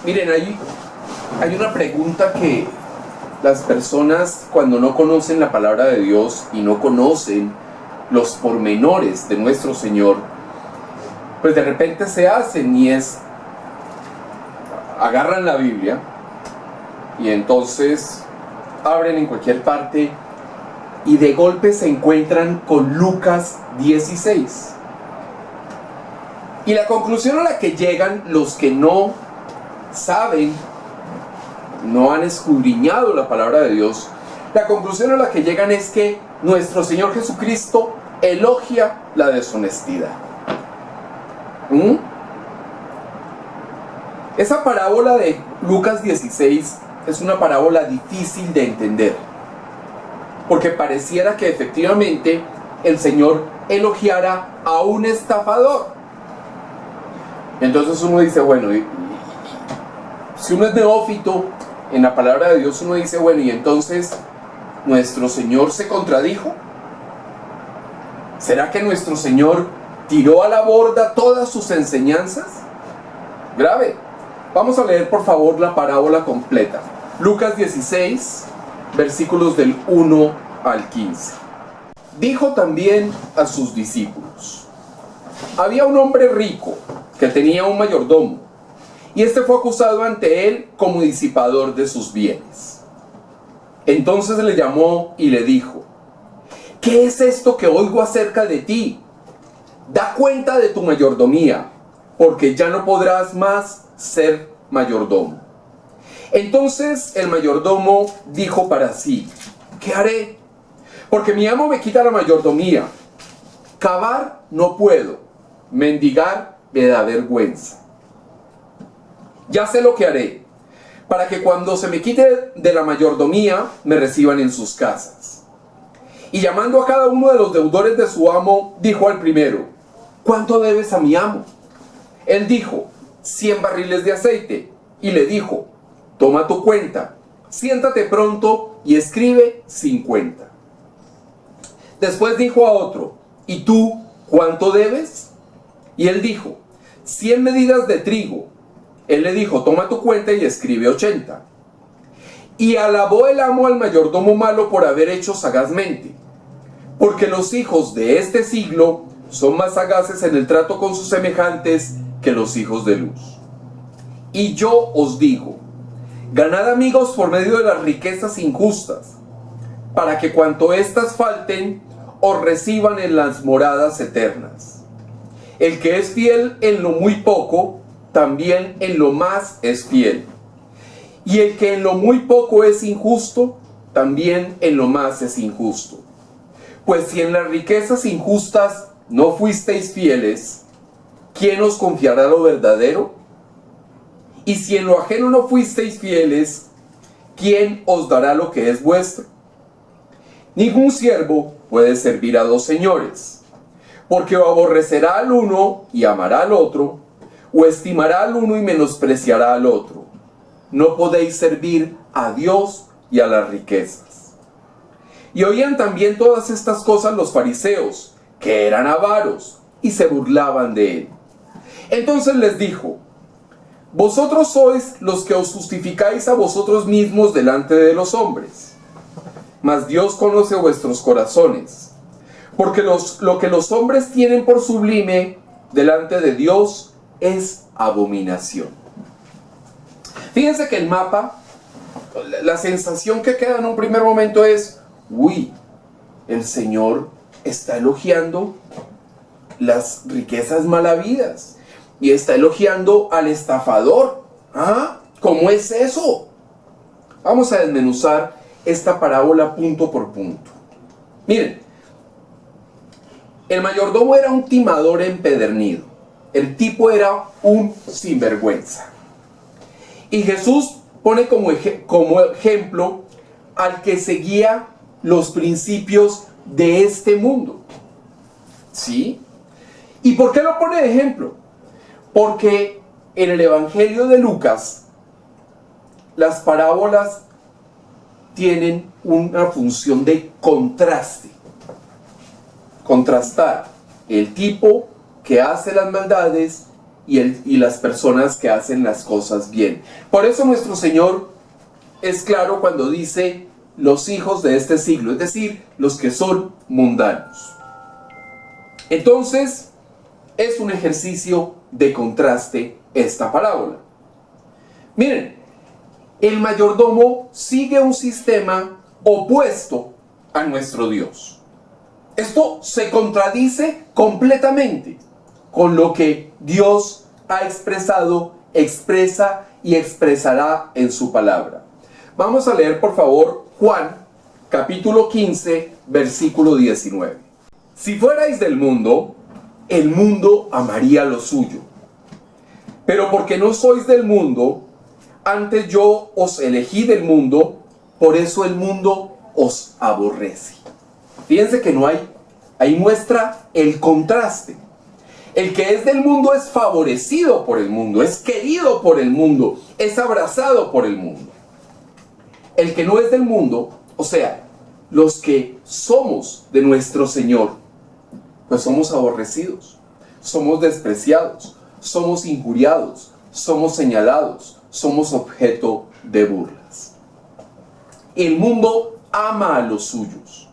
Miren, hay una pregunta que las personas, cuando no conocen la palabra de Dios y no conocen los pormenores de nuestro Señor, pues de repente se hacen, y es: agarran la Biblia y entonces abren en cualquier parte y de golpe se encuentran con Lucas 16. Y la conclusión a la que llegan los que no saben, no han escudriñado la palabra de Dios, la conclusión a la que llegan es que nuestro Señor Jesucristo elogia la deshonestidad. Esa parábola de Lucas 16 es una parábola difícil de entender, porque pareciera que efectivamente el Señor elogiara a un estafador. Entonces uno dice, bueno, si uno es neófito en la palabra de Dios, uno dice, bueno, y entonces ¿nuestro Señor se contradijo? ¿Será que nuestro Señor tiró a la borda todas sus enseñanzas? Grave. Vamos a leer por favor la parábola completa. Lucas 16, versículos del 1 al 15. Dijo también a sus discípulos: había un hombre rico que tenía un mayordomo, y este fue acusado ante él como disipador de sus bienes. Entonces le llamó y le dijo: ¿qué es esto que oigo acerca de ti? Da cuenta de tu mayordomía, porque ya no podrás más ser mayordomo. Entonces el mayordomo dijo para sí: ¿qué haré? Porque mi amo me quita la mayordomía. Cavar no puedo, mendigar me da vergüenza. Ya sé lo que haré, para que cuando se me quite de la mayordomía, me reciban en sus casas. Y llamando a cada uno de los deudores de su amo, dijo al primero: ¿cuánto debes a mi amo? Él dijo: 100 barriles de aceite. Y le dijo: toma tu cuenta, siéntate pronto y escribe 50. Después dijo a otro: ¿y tú cuánto debes? Y él dijo: 100 medidas de trigo. Él le dijo: toma tu cuenta y escribe 80. Y alabó el amo al mayordomo malo por haber hecho sagazmente, porque los hijos de este siglo son más sagaces en el trato con sus semejantes que los hijos de luz. Y yo os digo: ganad amigos por medio de las riquezas injustas, para que cuanto éstas falten, os reciban en las moradas eternas. El que es fiel en lo muy poco, también en lo más es fiel. Y el que en lo muy poco es injusto, también en lo más es injusto. Pues si en las riquezas injustas no fuisteis fieles, ¿quién os confiará lo verdadero? Y si en lo ajeno no fuisteis fieles, ¿quién os dará lo que es vuestro? Ningún siervo puede servir a dos señores, porque o aborrecerá al uno y amará al otro, o estimará al uno y menospreciará al otro. No podéis servir a Dios y a las riquezas. Y oían también todas estas cosas los fariseos, que eran avaros, y se burlaban de él. Entonces les dijo: vosotros sois los que os justificáis a vosotros mismos delante de los hombres, mas Dios conoce vuestros corazones, porque lo que los hombres tienen por sublime delante de Dios es abominación. Fíjense que el mapa, la sensación que queda en un primer momento es: uy, el Señor está elogiando las riquezas mal habidas y está elogiando al estafador. ¿Ah? ¿Cómo es eso? Vamos a desmenuzar esta parábola punto por punto. Miren, el mayordomo era un timador empedernido. El tipo era un sinvergüenza. Y Jesús pone como ejemplo al que seguía los principios de este mundo. ¿Sí? ¿Y por qué lo pone de ejemplo? Porque en el Evangelio de Lucas, las parábolas tienen una función de contraste. Contrastar el tipo que hace las maldades y las personas que hacen las cosas bien. Por eso nuestro Señor es claro cuando dice los hijos de este siglo, es decir, los que son mundanos. Entonces, es un ejercicio de contraste esta parábola. Miren, el mayordomo sigue un sistema opuesto a nuestro Dios. Esto se contradice completamente con lo que Dios ha expresado, expresa y expresará en su palabra. Vamos a leer por favor Juan capítulo 15 versículo 19. Si fuerais del mundo, el mundo amaría lo suyo. Pero porque no sois del mundo, antes yo os elegí del mundo, por eso el mundo os aborrece. Fíjense que ahí muestra el contraste. El que es del mundo es favorecido por el mundo, es querido por el mundo, es abrazado por el mundo. El que no es del mundo, o sea, los que somos de nuestro Señor, pues somos aborrecidos, somos despreciados, somos injuriados, somos señalados, somos objeto de burlas. El mundo ama a los suyos.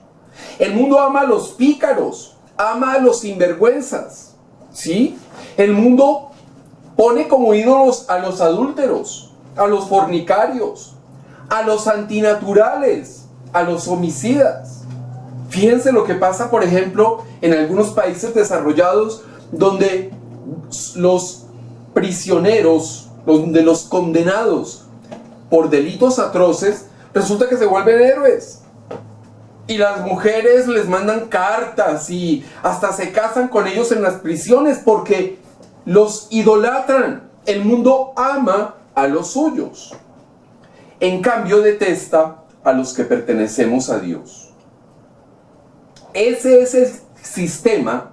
El mundo ama a los pícaros, ama a los sinvergüenzas, ¿sí? El mundo pone como ídolos a los adúlteros, a los fornicarios, a los antinaturales, a los homicidas. Fíjense lo que pasa, por ejemplo, en algunos países desarrollados donde los prisioneros, donde los condenados por delitos atroces, resulta que se vuelven héroes. Y las mujeres les mandan cartas y hasta se casan con ellos en las prisiones porque los idolatran. El mundo ama a los suyos. En cambio, detesta a los que pertenecemos a Dios. Ese es el sistema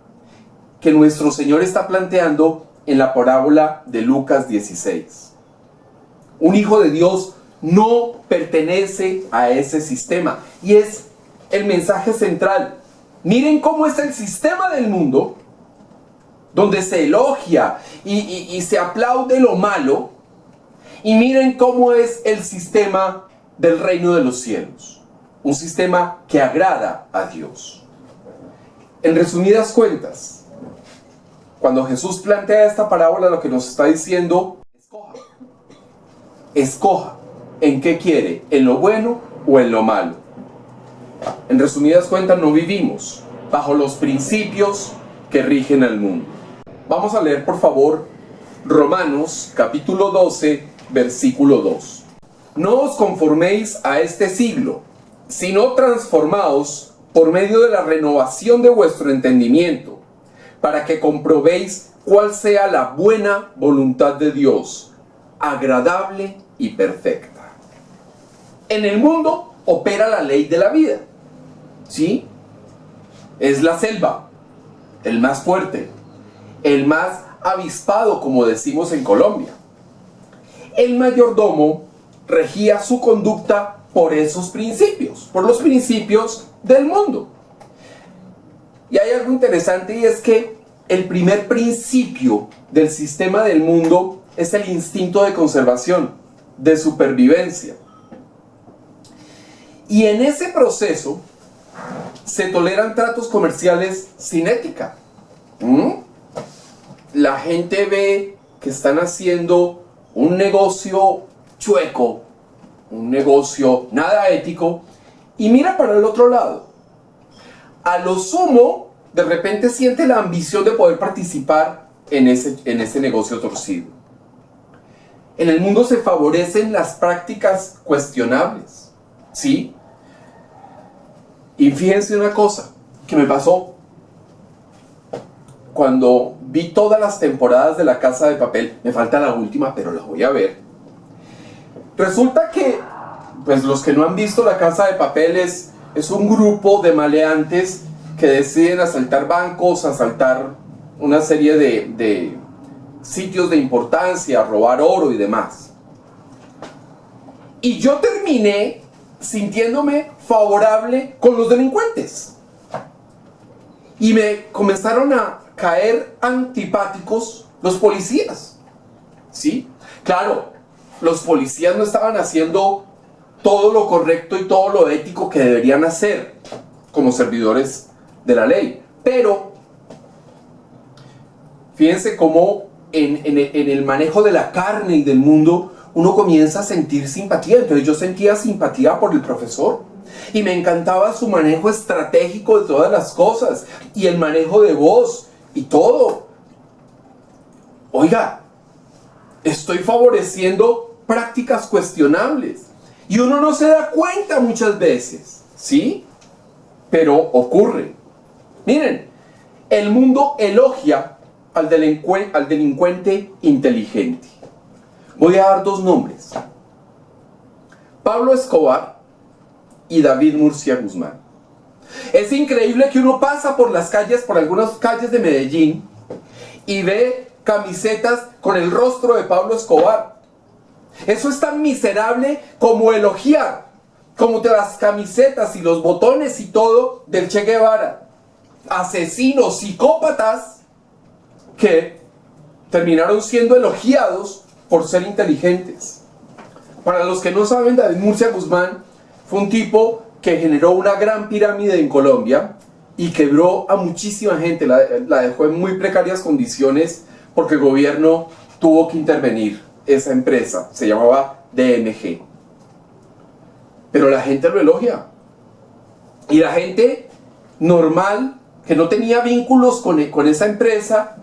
que nuestro Señor está planteando en la parábola de Lucas 16. Un hijo de Dios no pertenece a ese sistema. Y es el mensaje central. Miren cómo es el sistema del mundo, donde se elogia y se aplaude lo malo. Y miren cómo es el sistema del reino de los cielos. Un sistema que agrada a Dios. En resumidas cuentas, cuando Jesús plantea esta parábola, lo que nos está diciendo, escoja en qué quiere, en lo bueno o en lo malo. En resumidas cuentas, no vivimos bajo los principios que rigen al mundo. Vamos a leer por favor Romanos capítulo 12 versículo 2. No os conforméis a este siglo, sino transformaos por medio de la renovación de vuestro entendimiento, para que comprobéis cuál sea la buena voluntad de Dios, agradable y perfecta. En el mundo opera la ley de la vida, ¿sí? Es la selva, el más fuerte, el más avispado, como decimos en Colombia. El mayordomo regía su conducta por esos principios, por los principios del mundo. Y hay algo interesante, y es que el primer principio del sistema del mundo es el instinto de conservación, de supervivencia. Y en ese proceso se toleran tratos comerciales sin ética. La gente ve que están haciendo un negocio chueco, un negocio nada ético, y mira para el otro lado. A lo sumo, de repente siente la ambición de poder participar en ese negocio torcido. En el mundo se favorecen las prácticas cuestionables, ¿sí? Y fíjense una cosa que me pasó cuando vi todas las temporadas de La Casa de Papel. Me falta la última, pero la voy a ver. Resulta que, pues los que no han visto La Casa de Papel es un grupo de maleantes que deciden asaltar bancos, asaltar una serie de sitios de importancia, robar oro y demás. Y yo terminé sintiéndome favorable con los delincuentes. Y me comenzaron a caer antipáticos los policías. ¿Sí? Claro, los policías no estaban haciendo todo lo correcto y todo lo ético que deberían hacer como servidores de la ley. Pero fíjense cómo en el manejo de la carne y del mundo uno comienza a sentir simpatía. Entonces yo sentía simpatía por el profesor y me encantaba su manejo estratégico de todas las cosas y el manejo de voz y todo. Oiga, estoy favoreciendo prácticas cuestionables y uno no se da cuenta muchas veces, ¿sí? Pero ocurre. Miren, el mundo elogia al delincuente inteligente. Voy a dar dos nombres: Pablo Escobar y David Murcia Guzmán. Es increíble que uno pasa por las calles, por algunas calles de Medellín, y ve camisetas con el rostro de Pablo Escobar. Eso es tan miserable como elogiar, como de las camisetas y los botones y todo del Che Guevara. Asesinos, psicópatas que terminaron siendo elogiados por ser inteligentes. Para los que no saben, David Murcia Guzmán fue un tipo que generó una gran pirámide en Colombia y quebró a muchísima gente, la dejó en muy precarias condiciones porque el gobierno tuvo que intervenir. Esa empresa se llamaba DMG. Pero la gente lo elogia. Y la gente normal, que no tenía vínculos con esa empresa,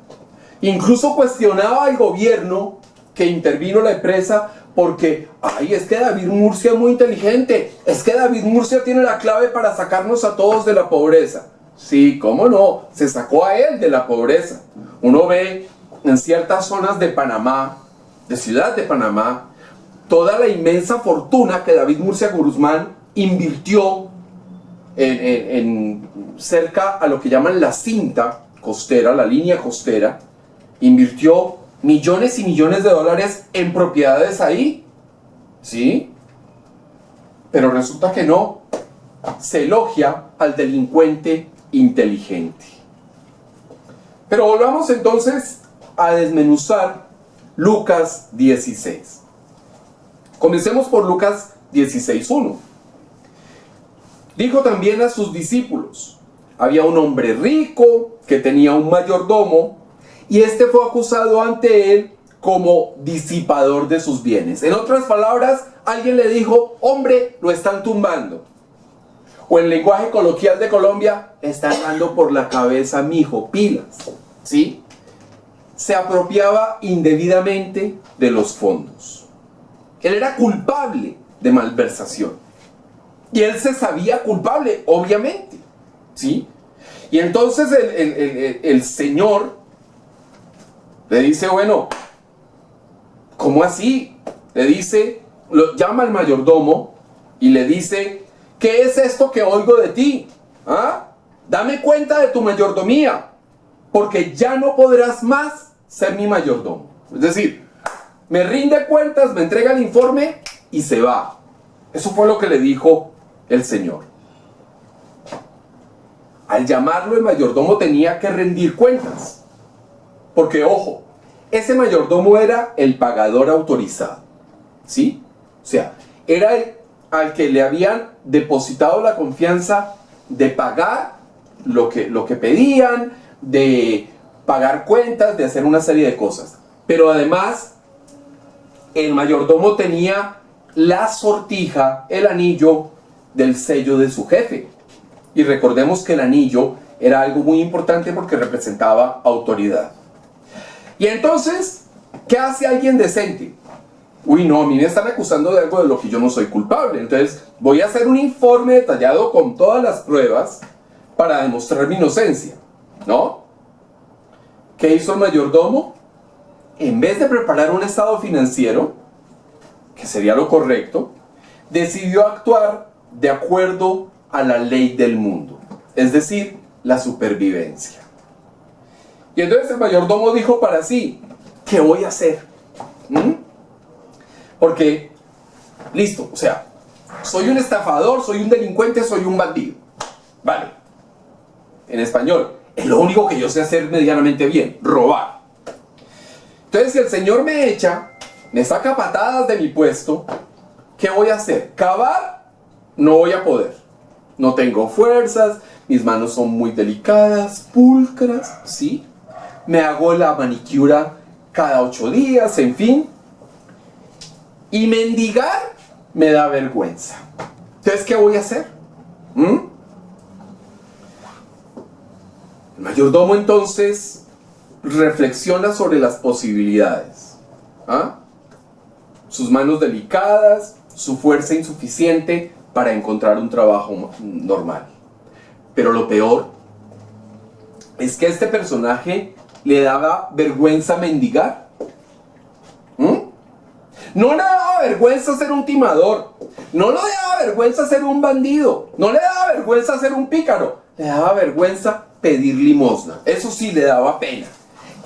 incluso cuestionaba al gobierno que intervino la empresa porque, ay, es que David Murcia es muy inteligente, es que David Murcia tiene la clave para sacarnos a todos de la pobreza. Sí, cómo no, se sacó a él de la pobreza. Uno ve en ciertas zonas de Panamá, de Ciudad de Panamá, toda la inmensa fortuna que David Murcia Guzmán invirtió en cerca a lo que llaman la cinta costera, la línea costera. Invirtió millones y millones de dólares en propiedades ahí, ¿sí? Pero resulta que no. Se elogia al delincuente inteligente. Pero volvamos entonces a desmenuzar Lucas 16. Comencemos por Lucas 16:1. Dijo también a sus discípulos: había un hombre rico que tenía un mayordomo, y este fue acusado ante él como disipador de sus bienes. En otras palabras, alguien le dijo: hombre, lo están tumbando. O en lenguaje coloquial de Colombia, están dando por la cabeza, mijo, pilas. ¿Sí? Se apropiaba indebidamente de los fondos. Él era culpable de malversación. Y él se sabía culpable, obviamente. ¿Sí? Y entonces el Señor le dice: bueno, ¿cómo así? Le dice, llama al mayordomo y le dice: ¿qué es esto que oigo de ti? ¿Ah? Dame cuenta de tu mayordomía, porque ya no podrás más ser mi mayordomo. Es decir, me rinde cuentas, me entrega el informe y se va. Eso fue lo que le dijo el Señor. Al llamarlo el mayordomo tenía que rendir cuentas. Porque, ojo, ese mayordomo era el pagador autorizado. ¿Sí? O sea, era al que le habían depositado la confianza de pagar lo que pedían, de pagar cuentas, de hacer una serie de cosas. Pero además, el mayordomo tenía la sortija, el anillo del sello de su jefe. Y recordemos que el anillo era algo muy importante porque representaba autoridad. Y entonces, ¿qué hace alguien decente? uy, no, a mí me están acusando de algo de lo que yo no soy culpable. Entonces voy a hacer un informe detallado con todas las pruebas para demostrar mi inocencia, ¿no? ¿Qué hizo el mayordomo? En vez de preparar un estado financiero, que sería lo correcto, decidió actuar de acuerdo a la ley del mundo, es decir, la supervivencia. Y entonces el mayordomo dijo para sí, ¿qué voy a hacer? Porque, listo, o sea, soy un estafador, soy un delincuente, soy un bandido. Vale. En español, es lo único que yo sé hacer medianamente bien, robar. Entonces, si el Señor me echa, me saca patadas de mi puesto, ¿qué voy a hacer? ¿Cavar? No voy a poder. No tengo fuerzas, mis manos son muy delicadas, pulcras, ¿sí? Me hago la manicura cada 8 días, en fin. Y mendigar me da vergüenza. Entonces, ¿qué voy a hacer? El mayordomo entonces reflexiona sobre las posibilidades. Sus manos delicadas, su fuerza insuficiente para encontrar un trabajo normal. Pero lo peor es que a este personaje le daba vergüenza mendigar. No le daba vergüenza ser un timador, no le daba vergüenza ser un bandido, no le daba vergüenza ser un pícaro, le daba vergüenza pedir limosna. Eso sí le daba pena.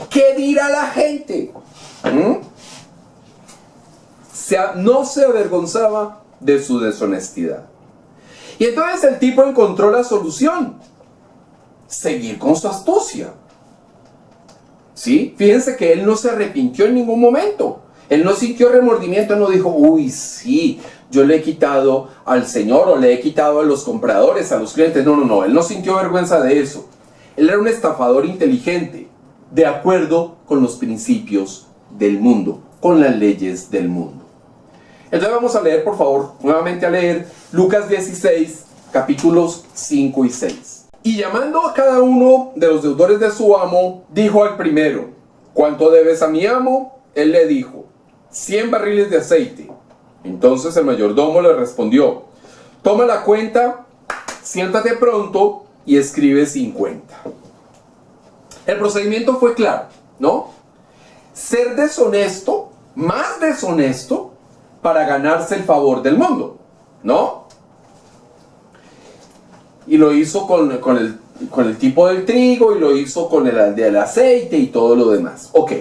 ¿Qué dirá la gente? No se avergonzaba de su deshonestidad. Y entonces el tipo encontró la solución: seguir con su astucia. ¿Sí? Fíjense que él no se arrepintió en ningún momento. Él no sintió remordimiento, él no dijo, uy, sí, yo le he quitado al Señor o le he quitado a los compradores, a los clientes. No, no, no, él no sintió vergüenza de eso. Él era un estafador inteligente, de acuerdo con los principios del mundo, con las leyes del mundo. Entonces vamos a leer, por favor, nuevamente a leer Lucas 16, capítulos 5 y 6. Y llamando a cada uno de los deudores de su amo, dijo al primero, ¿cuánto debes a mi amo? Él le dijo, 100 barriles de aceite. Entonces el mayordomo le respondió, toma la cuenta, siéntate pronto y escribe 50. El procedimiento fue claro, ¿no? Ser deshonesto, más deshonesto, para ganarse el favor del mundo, ¿no? Y lo hizo con el tipo del trigo, y lo hizo con el del aceite y todo lo demás. Ok.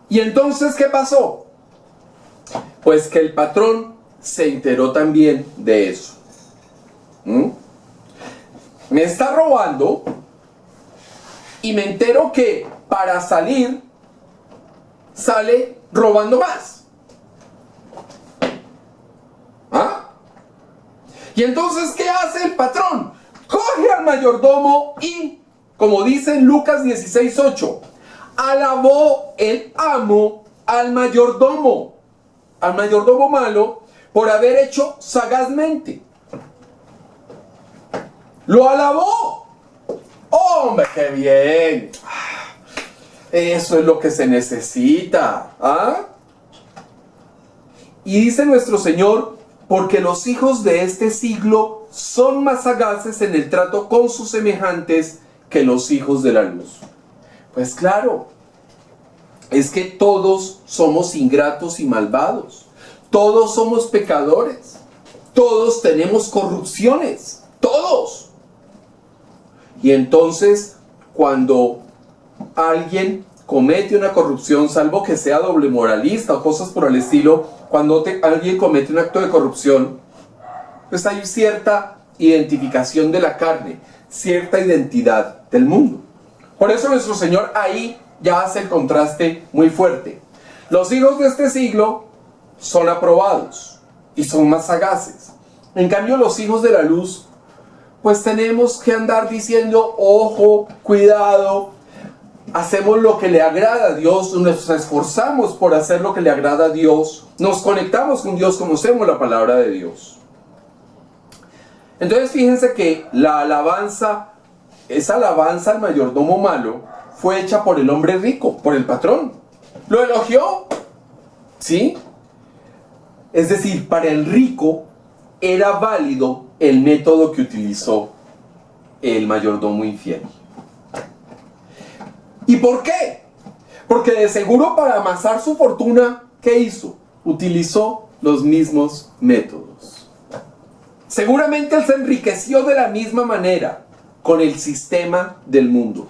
¿Y entonces qué pasó? Pues que el patrón se enteró también de eso. Me está robando y me entero que para salir sale robando más. Y entonces, ¿qué hace el patrón? Coge al mayordomo y, como dice en Lucas 16:8, alabó el amo al mayordomo malo, por haber hecho sagazmente. Lo alabó. ¡Hombre, qué bien! Eso es lo que se necesita. Y dice nuestro Señor, porque los hijos de este siglo son más sagaces en el trato con sus semejantes que los hijos de la luz. Pues claro, es que todos somos ingratos y malvados. Todos somos pecadores. Todos tenemos corrupciones. Todos. Y entonces, cuando alguien comete una corrupción, salvo que sea doble moralista o cosas por el estilo, cuando alguien comete un acto de corrupción, pues hay cierta identificación de la carne, cierta identidad del mundo. Por eso nuestro Señor ahí ya hace el contraste muy fuerte. Los hijos de este siglo son aprobados y son más sagaces. En cambio, los hijos de la luz, pues tenemos que andar diciendo, ojo, cuidado, hacemos lo que le agrada a Dios, nos esforzamos por hacer lo que le agrada a Dios, nos conectamos con Dios, conocemos la palabra de Dios. Entonces fíjense que la alabanza, esa alabanza al mayordomo malo, fue hecha por el hombre rico, por el patrón. Lo elogió, ¿sí? Es decir, para el rico era válido el método que utilizó el mayordomo infiel. ¿Y por qué? Porque de seguro para amasar su fortuna, ¿qué hizo? Utilizó los mismos métodos. Seguramente él se enriqueció de la misma manera con el sistema del mundo.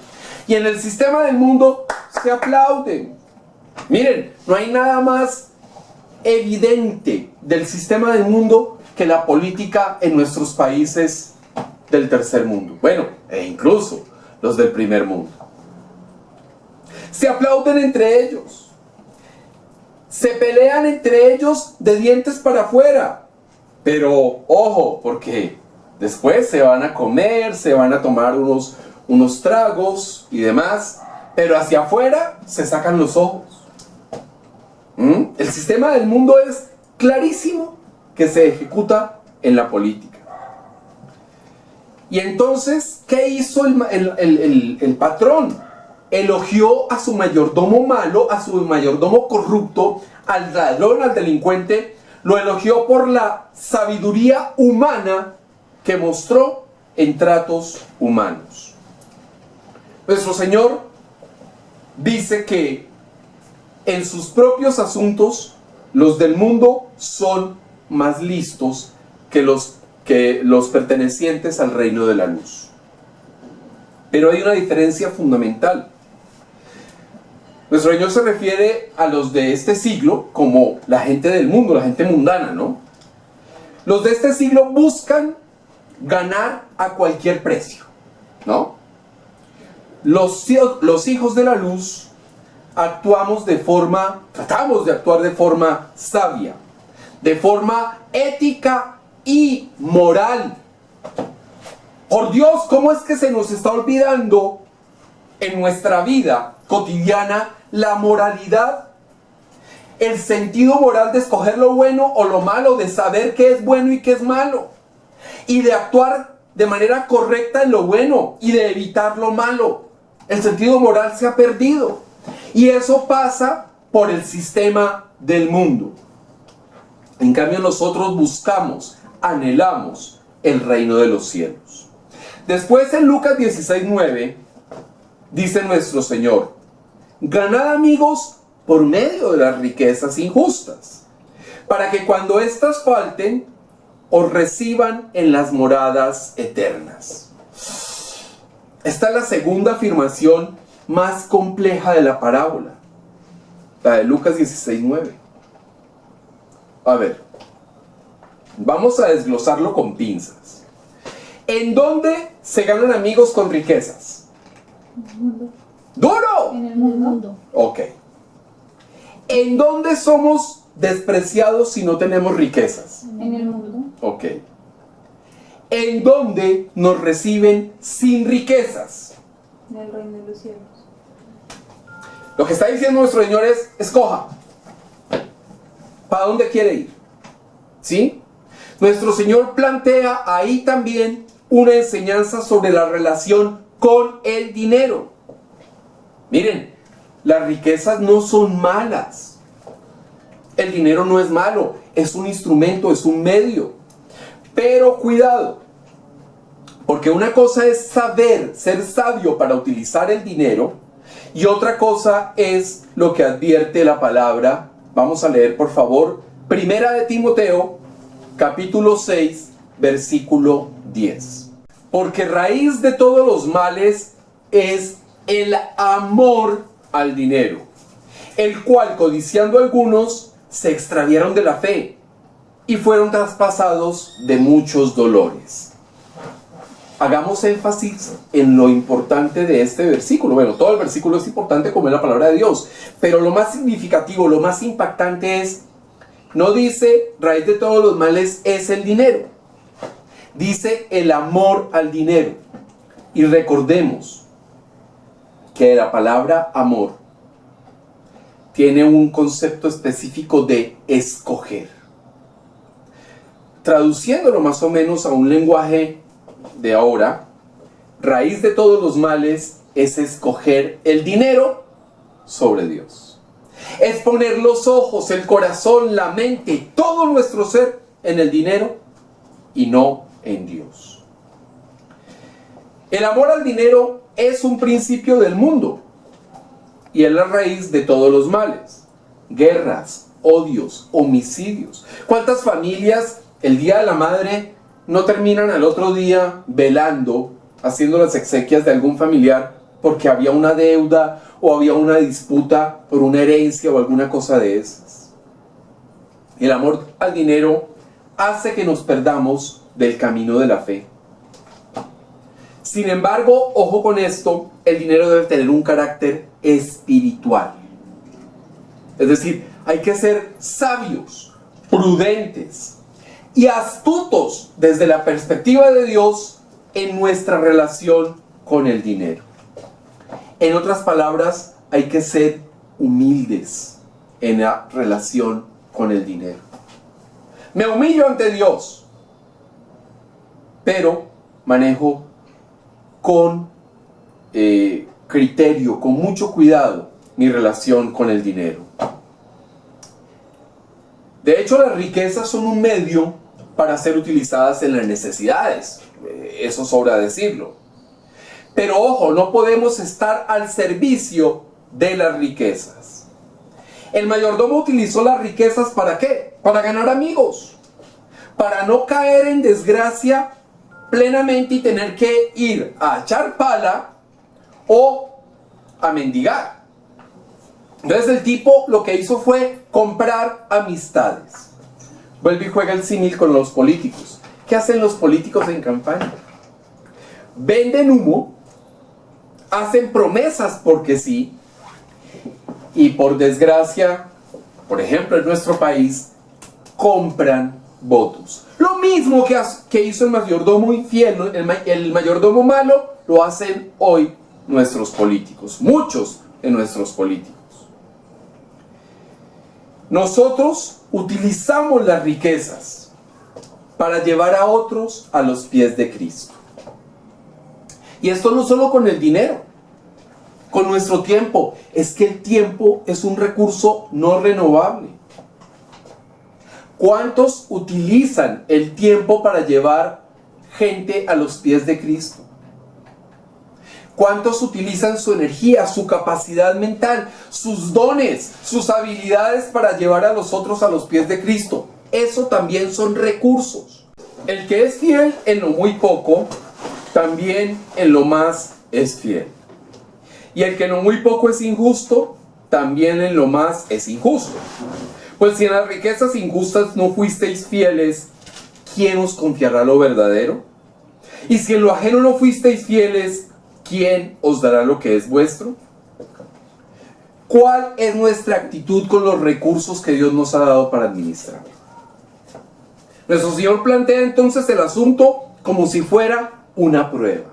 Y en el sistema del mundo se aplauden. Miren, no hay nada más evidente del sistema del mundo que la política en nuestros países del tercer mundo. Bueno, e incluso los del primer mundo. Se aplauden entre ellos. Se pelean entre ellos de dientes para afuera. Pero ojo, porque después se van a comer, se van a tomar unos tragos y demás. Pero hacia afuera se sacan los ojos. El sistema del mundo es clarísimo que se ejecuta en la política. Y entonces, ¿qué hizo el patrón? Elogió a su mayordomo malo, a su mayordomo corrupto, al ladrón, al delincuente. Lo elogió por la sabiduría humana que mostró en tratos humanos. Nuestro Señor dice que en sus propios asuntos los del mundo son más listos que los pertenecientes al reino de la luz. Pero hay una diferencia fundamental. Nuestro Señor se refiere a los de este siglo como la gente del mundo, la gente mundana, ¿no? Los de este siglo buscan ganar a cualquier precio, ¿no? Los hijos de la luz tratamos de actuar de forma sabia, de forma ética y moral. Por Dios, ¿cómo es que se nos está olvidando en nuestra vida cotidiana la moralidad? El sentido moral de escoger lo bueno o lo malo, de saber qué es bueno y qué es malo, y de actuar de manera correcta en lo bueno y de evitar lo malo. El sentido moral se ha perdido. Y eso pasa por el sistema del mundo. En cambio, nosotros buscamos, anhelamos el reino de los cielos. Después en Lucas 16:9 dice nuestro Señor: ganad amigos por medio de las riquezas injustas, para que cuando éstas falten, os reciban en las moradas eternas. Esta es la segunda afirmación más compleja de la parábola, la de Lucas 16:9. A ver, vamos a desglosarlo con pinzas. ¿En dónde se ganan amigos con riquezas? ¡Duro! En el mundo. Ok. ¿En dónde somos despreciados si no tenemos riquezas? En el mundo. Ok. ¿En dónde nos reciben sin riquezas? En el reino de los cielos. Lo que está diciendo nuestro Señor es: escoja. ¿Para dónde quiere ir? ¿Sí? Nuestro Señor plantea ahí también una enseñanza sobre la relación con el dinero. Miren, las riquezas no son malas. El dinero no es malo, es un instrumento, es un medio. Pero cuidado, porque una cosa es saber, ser sabio para utilizar el dinero, y otra cosa es lo que advierte la palabra. Vamos a leer, por favor, Primera de Timoteo, capítulo 6, versículo 10. Porque raíz de todos los males es el amor al dinero, el cual, codiciando algunos, se extraviaron de la fe y fueron traspasados de muchos dolores. Hagamos énfasis en lo importante de este versículo. Bueno, todo el versículo es importante como es la palabra de Dios, pero lo más significativo, lo más impactante es, no dice raíz de todos los males es el dinero, dice el amor al dinero. Y recordemos que la palabra amor tiene un concepto específico de escoger. Traduciéndolo más o menos a un lenguaje de ahora, raíz de todos los males es escoger el dinero sobre Dios. Es poner los ojos, el corazón, la mente, todo nuestro ser en el dinero y no en Dios. El amor al dinero es un principio del mundo y es la raíz de todos los males. Guerras, odios, homicidios. ¿Cuántas familias el Día de la Madre no terminan al otro día velando, haciendo las exequias de algún familiar porque había una deuda o había una disputa por una herencia o alguna cosa de esas? El amor al dinero hace que nos perdamos del camino de la fe. Sin embargo, ojo con esto, el dinero debe tener un carácter espiritual. Es decir, hay que ser sabios, prudentes y astutos desde la perspectiva de Dios en nuestra relación con el dinero. En otras palabras, hay que ser humildes en la relación con el dinero. Me humillo ante Dios, pero manejo con criterio, con mucho cuidado, mi relación con el dinero. De hecho, las riquezas son un medio para ser utilizadas en las necesidades. Eso sobra decirlo. Pero ojo, no podemos estar al servicio de las riquezas. El mayordomo utilizó las riquezas ¿para qué? Para ganar amigos. Para no caer en desgracia plenamente y tener que ir a echar pala o a mendigar. Entonces el tipo lo que hizo fue comprar amistades. Vuelve y juega el símil con los políticos. ¿Qué hacen los políticos en campaña? Venden humo, hacen promesas porque sí, y por desgracia, por ejemplo en nuestro país, compran votos. Lo mismo que hizo el mayordomo infiel, el mayordomo malo, lo hacen hoy nuestros políticos, muchos de nuestros políticos. Nosotros utilizamos las riquezas para llevar a otros a los pies de Cristo. Y esto no solo con el dinero, con nuestro tiempo. Es que el tiempo es un recurso no renovable. ¿Cuántos utilizan el tiempo para llevar gente a los pies de Cristo? ¿Cuántos utilizan su energía, su capacidad mental, sus dones, sus habilidades para llevar a los otros a los pies de Cristo? Eso también son recursos. El que es fiel en lo muy poco, también en lo más es fiel. Y el que en lo muy poco es injusto, también en lo más es injusto. Pues si en las riquezas injustas no fuisteis fieles, ¿quién os confiará lo verdadero? Y si en lo ajeno no fuisteis fieles, ¿quién os dará lo que es vuestro? ¿Cuál es nuestra actitud con los recursos que Dios nos ha dado para administrar? Nuestro Señor plantea entonces el asunto como si fuera una prueba.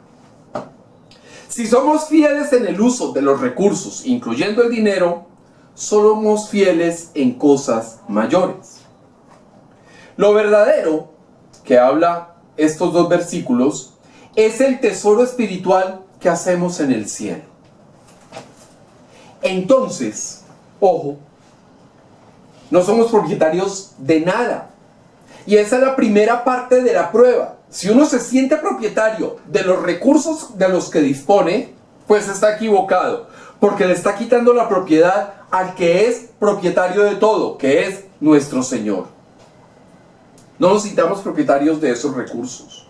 Si somos fieles en el uso de los recursos, incluyendo el dinero, somos fieles en cosas mayores. Lo verdadero, que habla estos dos versículos, es el tesoro espiritual que hacemos en el cielo. Entonces, ojo, no somos propietarios de nada. Y esa es la primera parte de la prueba. Si uno se siente propietario de los recursos de los que dispone, pues está equivocado, porque le está quitando la propiedad al que es propietario de todo, que es nuestro Señor. No nos sintamos propietarios de esos recursos.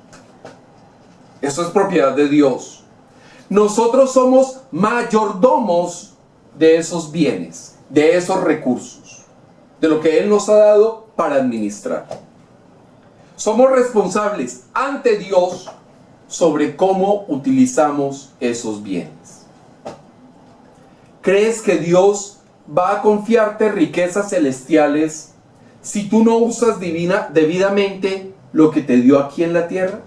Eso es propiedad de Dios. Nosotros somos mayordomos de esos bienes, de esos recursos, de lo que Él nos ha dado para administrar. Somos responsables ante Dios sobre cómo utilizamos esos bienes. ¿Crees que Dios va a confiarte riquezas celestiales si tú no usas debidamente lo que te dio aquí en la tierra?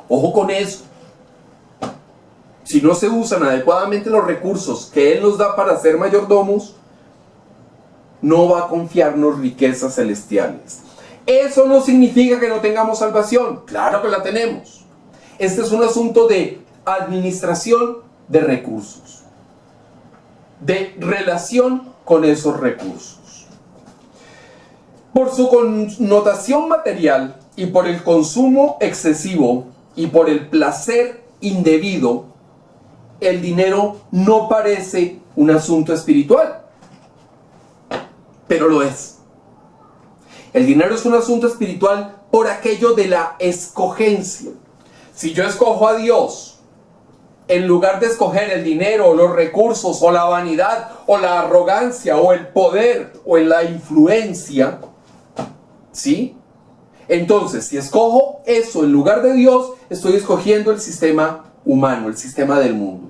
Ojo con eso. Si no se usan adecuadamente los recursos que Él nos da para ser mayordomos, no va a confiarnos riquezas celestiales. Eso no significa que no tengamos salvación. Claro que la tenemos. Este es un asunto de administración de recursos. de relación con esos recursos. Por su connotación material y por el consumo excesivo y por el placer indebido, el dinero no parece un asunto espiritual, pero lo es. El dinero es un asunto espiritual por aquello de la escogencia. Si yo escojo a Dios, en lugar de escoger el dinero, o los recursos, o la vanidad, o la arrogancia, o el poder, o la influencia, ¿sí? Entonces, si escojo eso en lugar de Dios, estoy escogiendo el sistema humano, el sistema del mundo.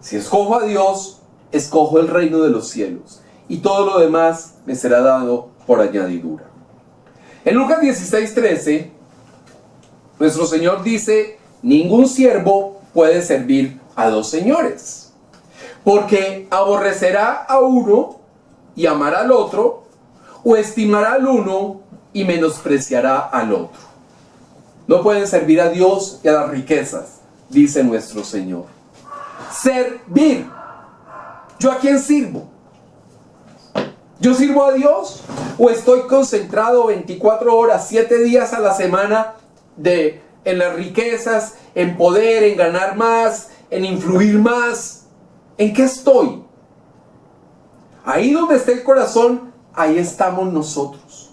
Si escojo a Dios, escojo el reino de los cielos, y todo lo demás me será dado por añadidura. En Lucas 16:13, nuestro Señor dice: ningún siervo puede servir a dos señores, porque aborrecerá a uno y amará al otro, o estimará al uno y menospreciará al otro. No pueden servir a Dios y a las riquezas, dice nuestro Señor. Servir. ¿Yo a quién sirvo? ¿Yo sirvo a Dios? ¿O estoy concentrado 24 horas, 7 días a la semana en las riquezas, en poder, en ganar más, en influir más? ¿En qué estoy? Ahí donde esté el corazón, ahí estamos nosotros.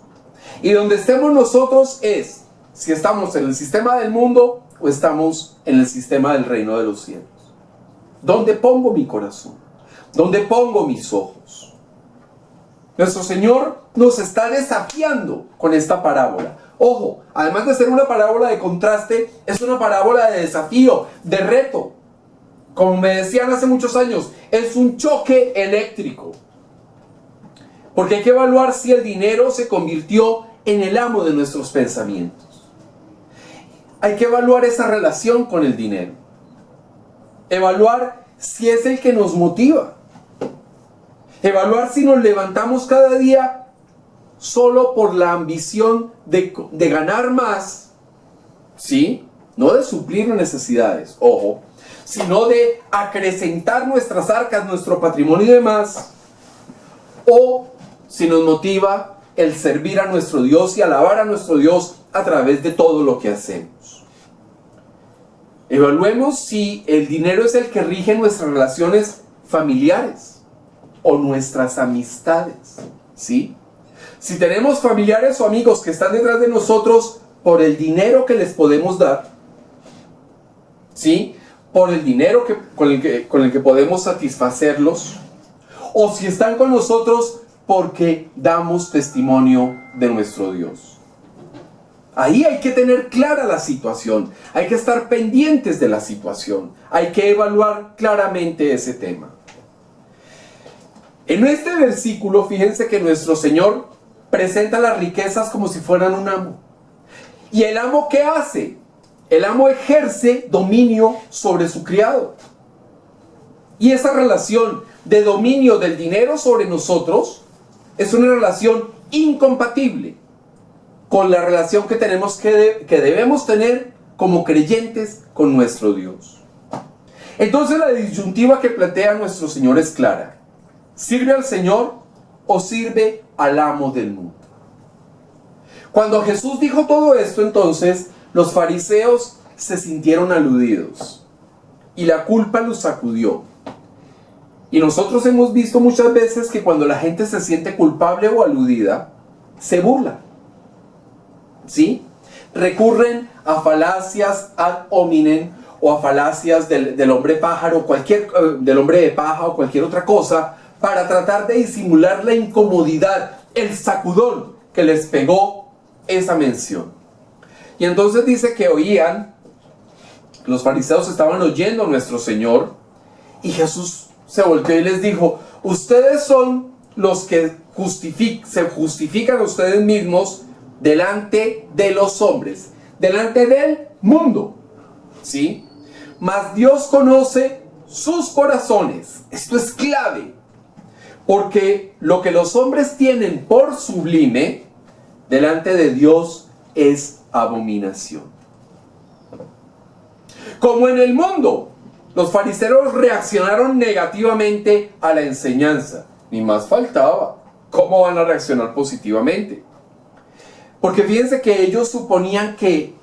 Y donde estemos nosotros es si estamos en el sistema del mundo o estamos en el sistema del reino de los cielos. ¿Dónde pongo mi corazón? ¿Dónde pongo mis ojos? Nuestro Señor nos está desafiando con esta parábola. Ojo, además de ser una parábola de contraste, es una parábola de desafío, de reto. Como me decían hace muchos años, es un choque eléctrico. Porque hay que evaluar si el dinero se convirtió en el amo de nuestros pensamientos. Hay que evaluar esa relación con el dinero. Evaluar si es el que nos motiva. Evaluar si nos levantamos cada día solo por la ambición de ganar más, ¿sí? No de suplir necesidades, ojo, sino de acrecentar nuestras arcas, nuestro patrimonio y demás, o si nos motiva el servir a nuestro Dios y alabar a nuestro Dios a través de todo lo que hacemos. Evaluemos si el dinero es el que rige nuestras relaciones familiares o nuestras amistades, ¿sí? Si tenemos familiares o amigos que están detrás de nosotros por el dinero que les podemos dar, ¿sí? Por el dinero con el que podemos satisfacerlos, o si están con nosotros porque damos testimonio de nuestro Dios. Ahí hay que tener clara la situación, hay que estar pendientes de la situación, hay que evaluar claramente ese tema. En este versículo, fíjense que nuestro Señor presenta las riquezas como si fueran un amo. ¿Y el amo qué hace? El amo ejerce dominio sobre su criado. Y esa relación de dominio del dinero sobre nosotros es una relación incompatible con la relación que debemos tener como creyentes con nuestro Dios. Entonces la disyuntiva que plantea nuestro Señor es clara. ¿Sirve al Señor o sirve al amo del mundo? Cuando Jesús dijo todo esto, entonces los fariseos se sintieron aludidos y la culpa los sacudió. Y nosotros hemos visto muchas veces que cuando la gente se siente culpable o aludida, se burla, ¿sí? Recurren a falacias ad hominem o a falacias del hombre pájaro, del hombre de paja o cualquier otra cosa, para tratar de disimular la incomodidad, el sacudón que les pegó esa mención. Y entonces dice que los fariseos estaban oyendo a nuestro Señor, y Jesús se volteó y les dijo: ustedes son los que se justifican a ustedes mismos delante de los hombres, delante del mundo, ¿sí? Mas Dios conoce sus corazones. Esto es clave, porque lo que los hombres tienen por sublime, delante de Dios es abominación. Como en el mundo, Los fariseos reaccionaron negativamente a la enseñanza. Ni más faltaba. ¿Cómo van a reaccionar positivamente? Porque fíjense que ellos suponían que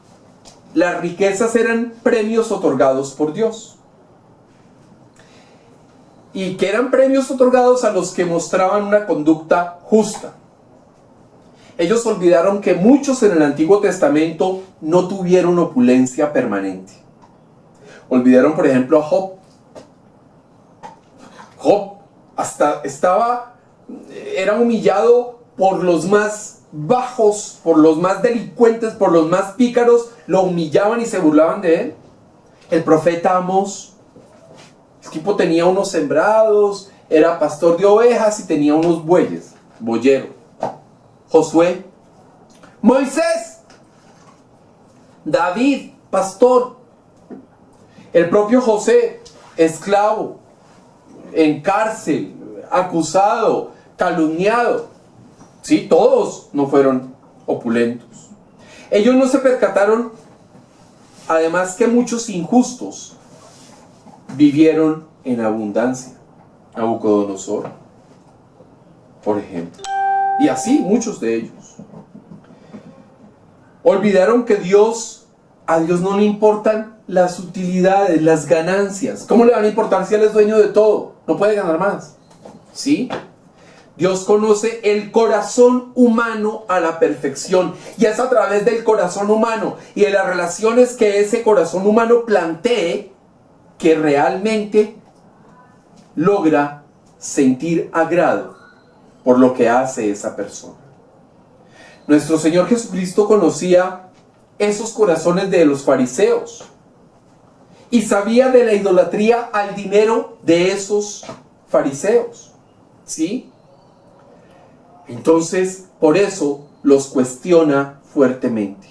las riquezas eran premios otorgados por Dios. Y que eran premios otorgados a los que mostraban una conducta justa. Ellos olvidaron que muchos en el Antiguo Testamento no tuvieron opulencia permanente. Olvidaron, por ejemplo, a Job. Job hasta era humillado por los más bajos, por los más delincuentes, por los más pícaros, lo humillaban y se burlaban de él. El profeta Amós, el tipo tenía unos sembrados, era pastor de ovejas y tenía unos bueyes, boyero. Josué, Moisés, David, pastor, el propio José, esclavo, en cárcel, acusado, calumniado. Sí, todos no fueron opulentos. Ellos no se percataron, además, que muchos injustos vivieron en abundancia. Nabucodonosor, por ejemplo. Y así muchos de ellos. Olvidaron que a Dios no le importan las utilidades, las ganancias. ¿Cómo le van a importar si Él es dueño de todo? No puede ganar más. ¿Sí? Dios conoce el corazón humano a la perfección. Y es a través del corazón humano y de las relaciones que ese corazón humano plantee que realmente logra sentir agrado por lo que hace esa persona. Nuestro Señor Jesucristo conocía esos corazones de los fariseos y sabía de la idolatría al dinero de esos fariseos. ¿Sí? Entonces, por eso los cuestiona fuertemente.